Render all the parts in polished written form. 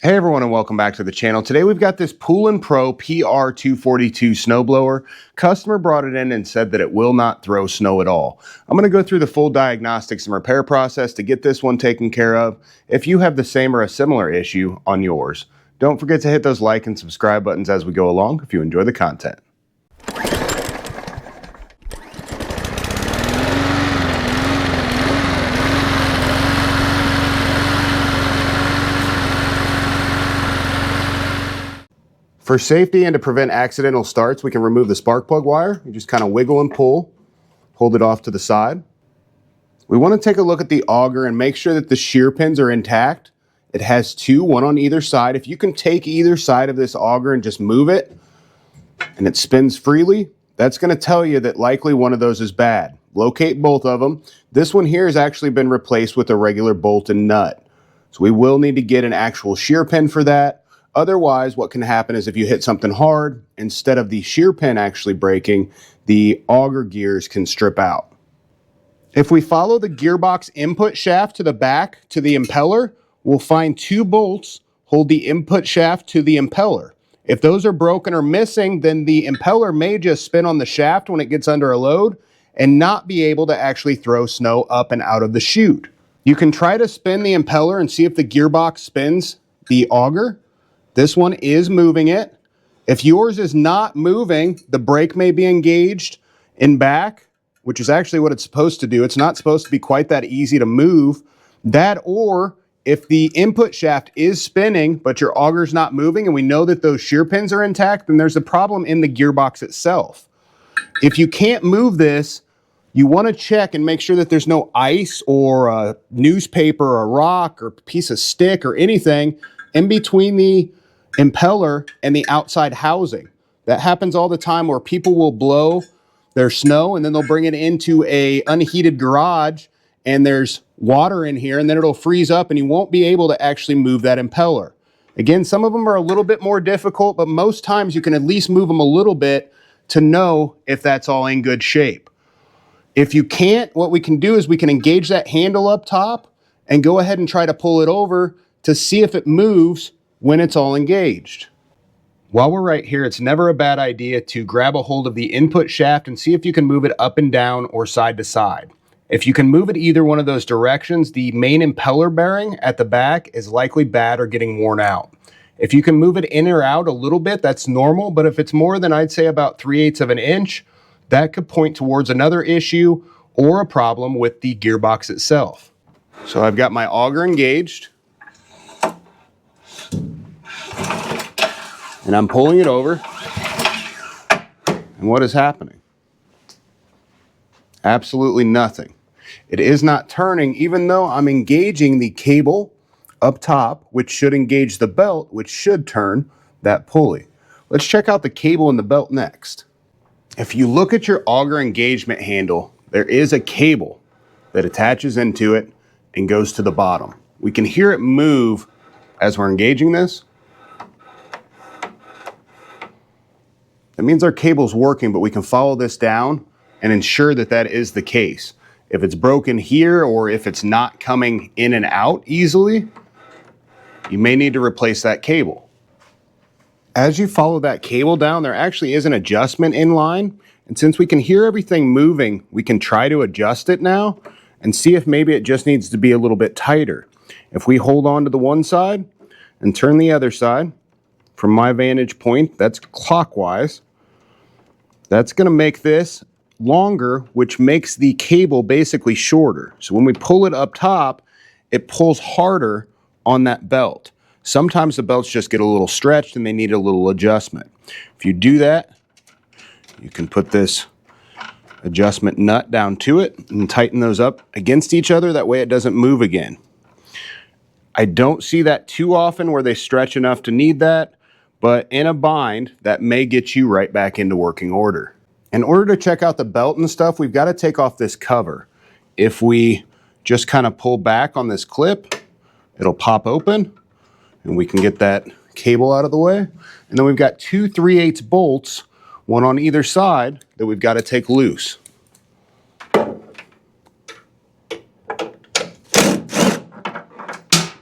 Hey everyone, and welcome back to the channel. Today we've got this Poulan Pro PR242 snowblower. Customer brought it in and said that it will not throw snow at all. I'm going to go through the full diagnostics and repair process to get this one taken care of if you have the same or a similar issue on yours. Don't forget to hit those like and subscribe buttons as we go along if you enjoy the content. For safety and to prevent accidental starts, we can remove the spark plug wire. You just kind of wiggle and hold it off to the side. We want to take a look at the auger and make sure that the shear pins are intact. It has two, one on either side. If you can take either side of this auger and just move it, and it spins freely, that's going to tell you that likely one of those is bad. Locate both of them. This one here has actually been replaced with a regular bolt and nut. So we will need to get an actual shear pin for that. Otherwise, what can happen is if you hit something hard, instead of the shear pin actually breaking, the auger gears can strip out. If we follow the gearbox input shaft to the back to the impeller, we'll find two bolts hold the input shaft to the impeller. If those are broken or missing, then the impeller may just spin on the shaft when it gets under a load and not be able to actually throw snow up and out of the chute. You can try to spin the impeller and see if the gearbox spins the auger. This one is moving it. If yours is not moving, the brake may be engaged in back, which is actually what it's supposed to do. It's not supposed to be quite that easy to move. That, or if the input shaft is spinning, but your auger's not moving, and we know that those shear pins are intact, then there's a problem in the gearbox itself. If you can't move this, you want to check and make sure that there's no ice or a newspaper or a rock or piece of stick or anything in between the impeller and the outside housing. That happens all the time where people will blow their snow and then they'll bring it into a unheated garage and there's water in here and then it'll freeze up and you won't be able to actually move that impeller. Again, some of them are a little bit more difficult, but most times you can at least move them a little bit to know if that's all in good shape. If you can't, what we can do is we can engage that handle up top and go ahead and try to pull it over to see if it moves when it's all engaged. While we're right here, it's never a bad idea to grab a hold of the input shaft and see if you can move it up and down or side to side. If you can move it either one of those directions, the main impeller bearing at the back is likely bad or getting worn out. If you can move it in or out a little bit, that's normal, but if it's more than I'd say about 3/8 of an inch, that could point towards another issue or a problem with the gearbox itself. So I've got my auger engaged, and I'm pulling it over, and what is happening? Absolutely nothing. It is not turning, even though I'm engaging the cable up top, which should engage the belt, which should turn that pulley. Let's check out the cable and the belt next. If you look at your auger engagement handle, there is a cable that attaches into it and goes to the bottom. We can hear it move as we're engaging this. That means our cable's working, but we can follow this down and ensure that that is the case. If it's broken here or if it's not coming in and out easily, you may need to replace that cable. As you follow that cable down, there actually is an adjustment in line. And since we can hear everything moving, we can try to adjust it now and see if maybe it just needs to be a little bit tighter. If we hold on to the one side and turn the other side, from my vantage point, that's clockwise. That's going to make this longer, which makes the cable basically shorter. So when we pull it up top, it pulls harder on that belt. Sometimes the belts just get a little stretched and they need a little adjustment. If you do that, you can put this adjustment nut down to it and tighten those up against each other. That way it doesn't move again. I don't see that too often where they stretch enough to need that, but in a bind, that may get you right back into working order. In order to check out the belt and stuff, we've got to take off this cover. If we just kind of pull back on this clip, it'll pop open and we can get that cable out of the way. And then we've got two 3/8 bolts, one on either side, that we've got to take loose.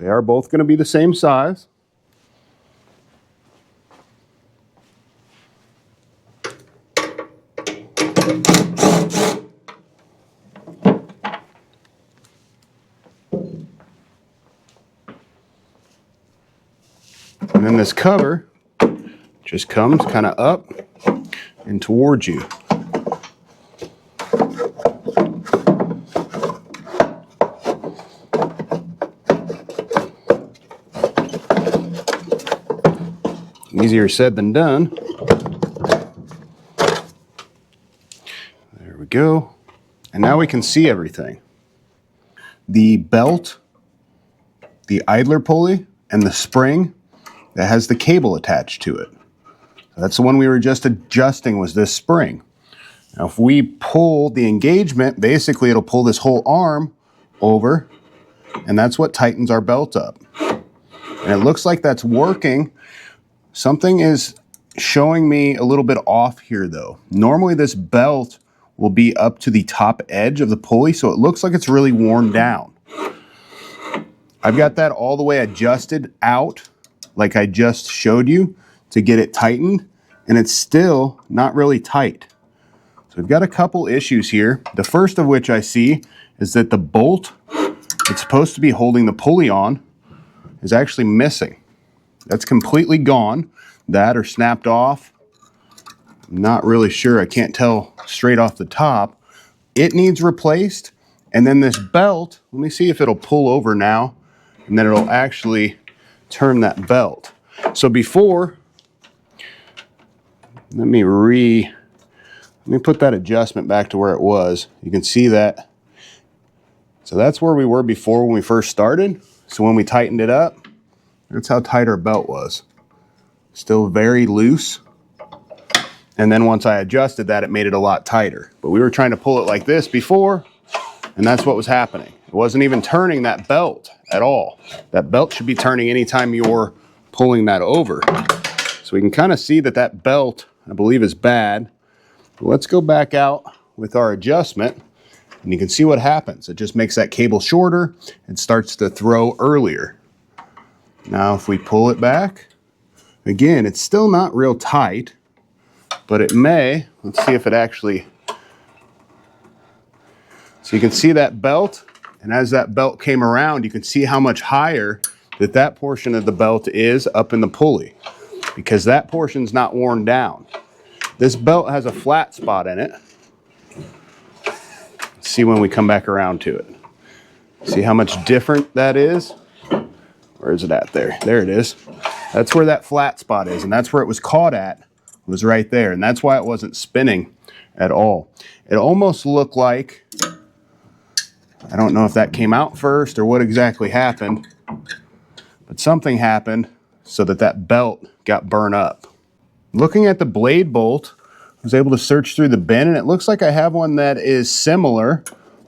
They are both going to be the same size. And then this cover just comes kind of up and towards you. Easier said than done. There we go. And now we can see everything. The belt, the idler pulley, and the spring that has the cable attached to it. So that's the one we were just adjusting, was this spring. Now if we pull the engagement, basically it'll pull this whole arm over, and that's what tightens our belt up. And it looks like that's working. Something is showing me a little bit off here though. Normally this belt will be up to the top edge of the pulley, so it looks like it's really worn down. I've got that all the way adjusted out like I just showed you to get it tightened, and it's still not really tight. So we've got a couple issues here. The first of which I see is that the bolt that's supposed to be holding the pulley on is actually missing. That's completely gone. That or snapped off. I'm not really sure. I can't tell straight off the top. It needs replaced. And then this belt, let me see if it'll pull over now, and then it'll actually turn that belt. So before, let me put that adjustment back to where it was. You can see that. So that's where we were before when we first started. So when we tightened it up, that's how tight our belt was. Still very loose. And then once I adjusted that, it made it a lot tighter. But we were trying to pull it like this before, and that's what was happening. It wasn't even turning that belt at all. That belt should be turning anytime you're pulling that over. So we can kind of see that that belt, I believe, is bad. But let's go back out with our adjustment, and you can see what happens. It just makes that cable shorter and starts to throw earlier. Now if we pull it back, again, it's still not real tight, but it may. Let's see if it actually. So you can see that belt, and as that belt came around, you can see how much higher that portion of the belt is up in the pulley, because that portion's not worn down. This belt has a flat spot in it. Let's see when we come back around to it. See how much different that is? Where is it at there? There it is. That's where that flat spot is, and that's where it was caught at, was right there, and that's why it wasn't spinning at all. It almost looked like, I don't know if that came out first or what exactly happened, but something happened so that belt got burnt up. Looking at the blade bolt, I was able to search through the bin, and it looks like I have one that is similar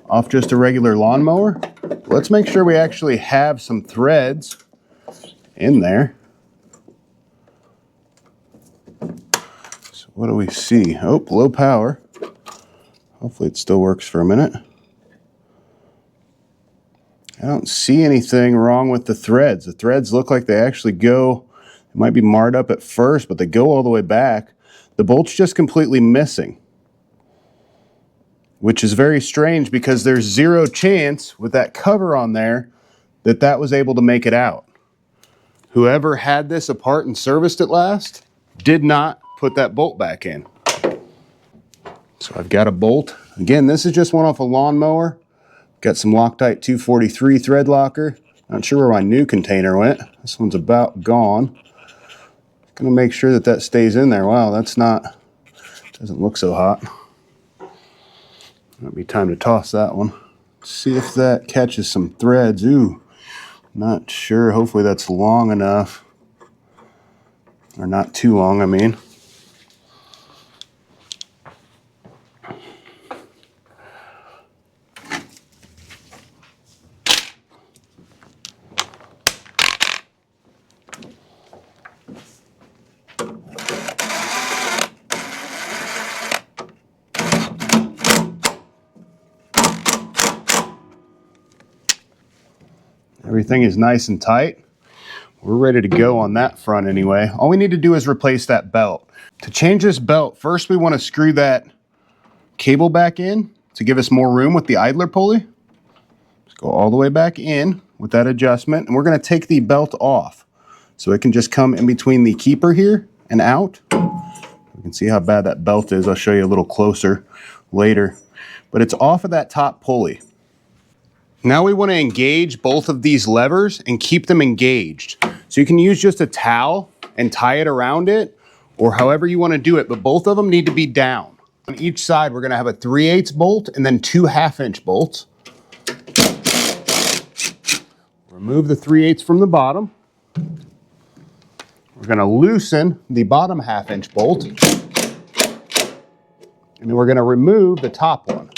off just a regular lawnmower. Let's make sure we actually have some threads in there. So what do we see? Oh, low power. Hopefully it still works for a minute. I don't see anything wrong with the threads. The threads look like they actually go, it might be marred up at first, but they go all the way back. The bolt's just completely missing, which is very strange because there's zero chance with that cover on there that was able to make it out. Whoever had this apart and serviced it last did not put that bolt back in. So I've got a bolt. Again, this is just one off a lawnmower. Got some Loctite 243 thread locker. Not sure where my new container went. This one's about gone. Gonna make sure that stays in there. Wow, that's not, doesn't look so hot. Might be time to toss that one. See if that catches some threads. Ooh, not sure. Hopefully that's long enough. Or not too long, I mean. Everything is nice and tight. We're ready to go on that front anyway. All we need to do is replace that belt. To change this belt, first we want to screw that cable back in to give us more room with the idler pulley. Let's go all the way back in with that adjustment, and we're going to take the belt off. So it can just come in between the keeper here and out. You can see how bad that belt is. I'll show you a little closer later. But it's off of that top pulley. Now we want to engage both of these levers and keep them engaged. So you can use just a towel and tie it around it, or however you want to do it, but both of them need to be down. On each side, we're going to have a 3/8 bolt and then 2 1/2-inch bolts. Remove the 3/8 from the bottom. We're going to loosen the bottom 1/2-inch bolt. And then we're going to remove the top one.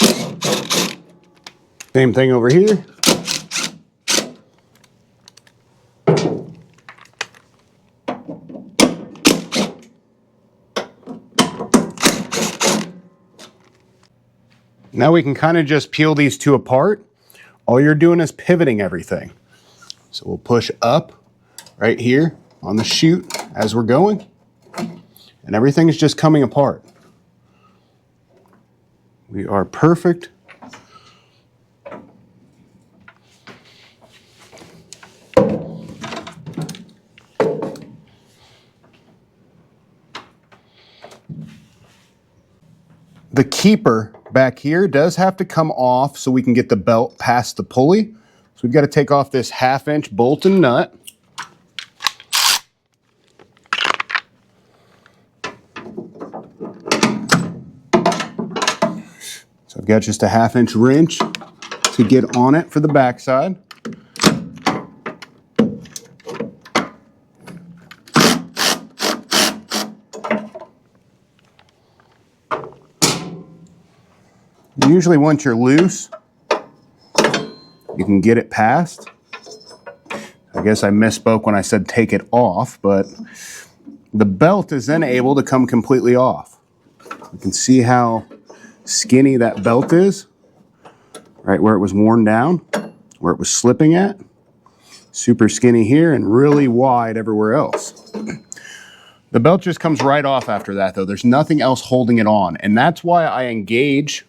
Same thing over here. Now we can kind of just peel these two apart. All you're doing is pivoting everything. So we'll push up right here on the chute as we're going, and everything is just coming apart. We are perfect. The keeper back here does have to come off so we can get the belt past the pulley. So we've got to take off this 1/2-inch bolt and nut. So I've got just a 1/2-inch wrench to get on it for the backside. Usually once you're loose, you can get it past. I guess I misspoke when I said take it off, but the belt is then able to come completely off. You can see how skinny that belt is, right where it was worn down, where it was slipping at. Super skinny here and really wide everywhere else. The belt just comes right off after that though. There's nothing else holding it on, and that's why I engage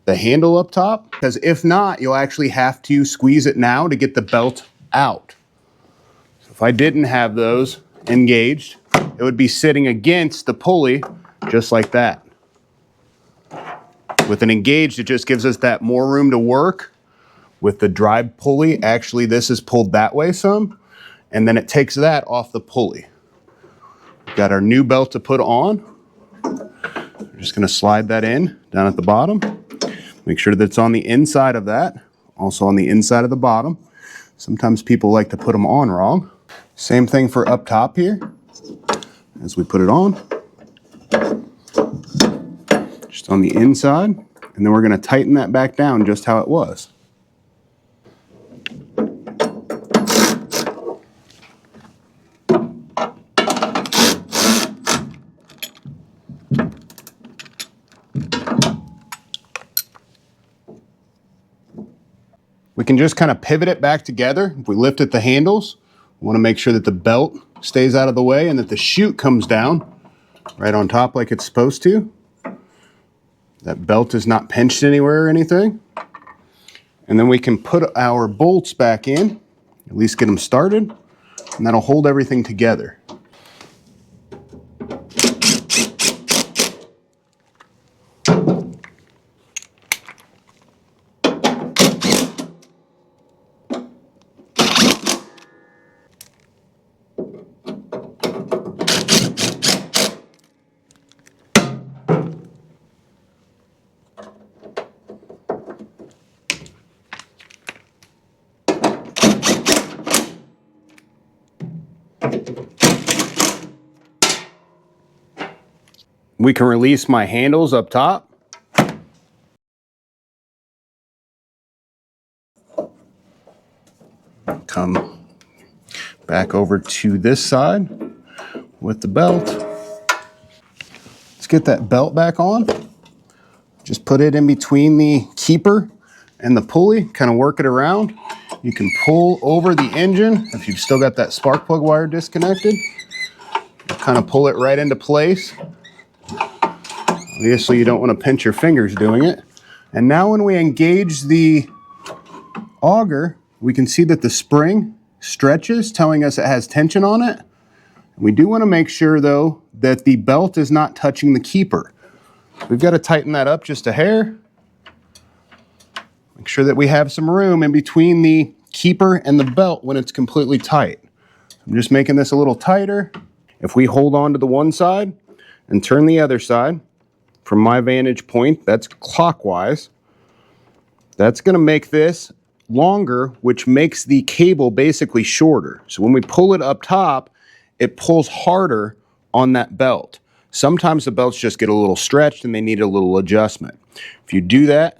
the handle up top, because if not, you'll actually have to squeeze it now to get the belt out. So if I didn't have those engaged, it would be sitting against the pulley just like that. With an engaged, it just gives us that more room to work. With the drive pulley, actually this is pulled that way some, and then it takes that off the pulley. We've got our new belt to put on. We're just going to slide that in down at the bottom. Make sure that it's on the inside of that, also on the inside of the bottom. Sometimes people like to put them on wrong. Same thing for up top here. As we put it on, just on the inside, and then we're going to tighten that back down just how it was. We can just kind of pivot it back together. If we lift at the handles, we want to make sure that the belt stays out of the way and that the chute comes down right on top like it's supposed to. That belt is not pinched anywhere or anything. And then we can put our bolts back in, at least get them started, and that'll hold everything together. We can release my handles up top. Come back over to this side with the belt. Let's get that belt back on. Just put it in between the keeper and the pulley, kind of work it around. You can pull over the engine if you've still got that spark plug wire disconnected. Kind of pull it right into place. Obviously, you don't want to pinch your fingers doing it. And now when we engage the auger, we can see that the spring stretches, telling us it has tension on it. We do want to make sure though that the belt is not touching the keeper. We've got to tighten that up just a hair. Make sure that we have some room in between the keeper and the belt when it's completely tight. I'm just making this a little tighter. If we hold on to the one side and turn the other side, from my vantage point, that's clockwise, that's going to make this longer, which makes the cable basically shorter. So when we pull it up top, it pulls harder on that belt. Sometimes the belts just get a little stretched and they need a little adjustment. If you do that,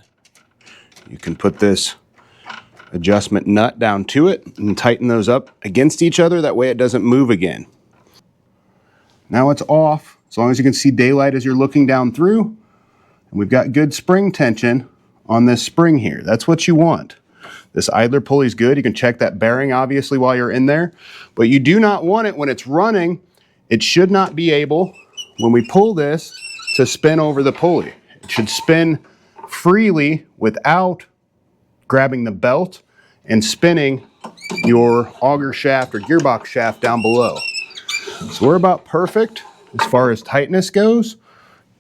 you can put this adjustment nut down to it and tighten those up against each other. That way it doesn't move again. Now it's off, as long as you can see daylight as you're looking down through. And we've got good spring tension on this spring here. That's what you want. This idler pulley is good. You can check that bearing obviously while you're in there, but you do not want it when it's running. It should not be able, when we pull this, to spin over the pulley. It should spin freely without grabbing the belt and spinning your auger shaft or gearbox shaft down below. So we're about perfect as far as tightness goes,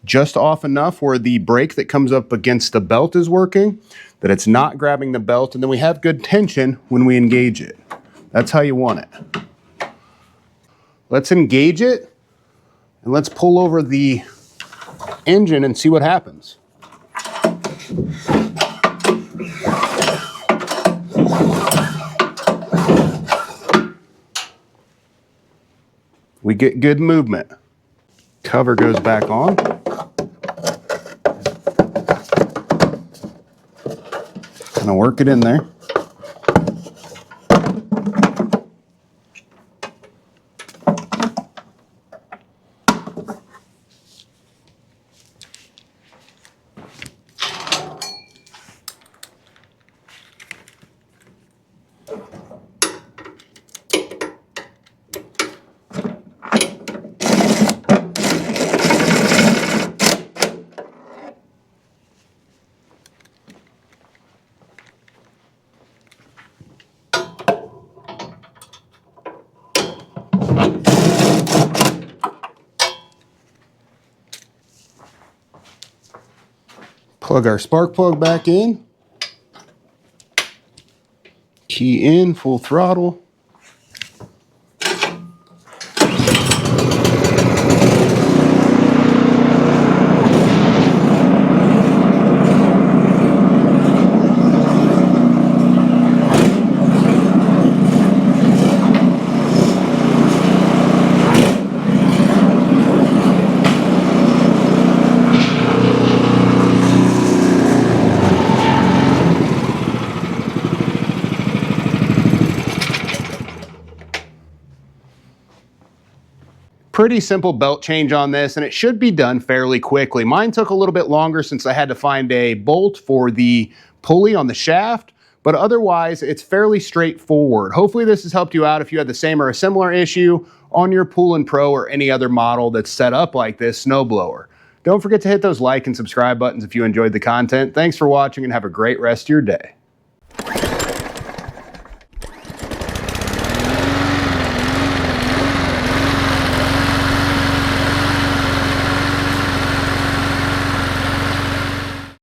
just off enough where the brake that comes up against the belt is working, that it's not grabbing the belt, and then we have good tension when we engage it. That's how you want it. Let's engage it, and let's pull over the engine and see what happens. We get good movement. Cover goes back on. Kind of work it in there. Plug our spark plug back in. Key in, full throttle. Pretty simple belt change on this, and it should be done fairly quickly. Mine took a little bit longer since I had to find a bolt for the pulley on the shaft, but otherwise it's fairly straightforward. Hopefully this has helped you out if you had the same or a similar issue on your Poulan Pro or any other model that's set up like this snowblower. Don't forget to hit those like and subscribe buttons if you enjoyed the content. Thanks for watching and have a great rest of your day.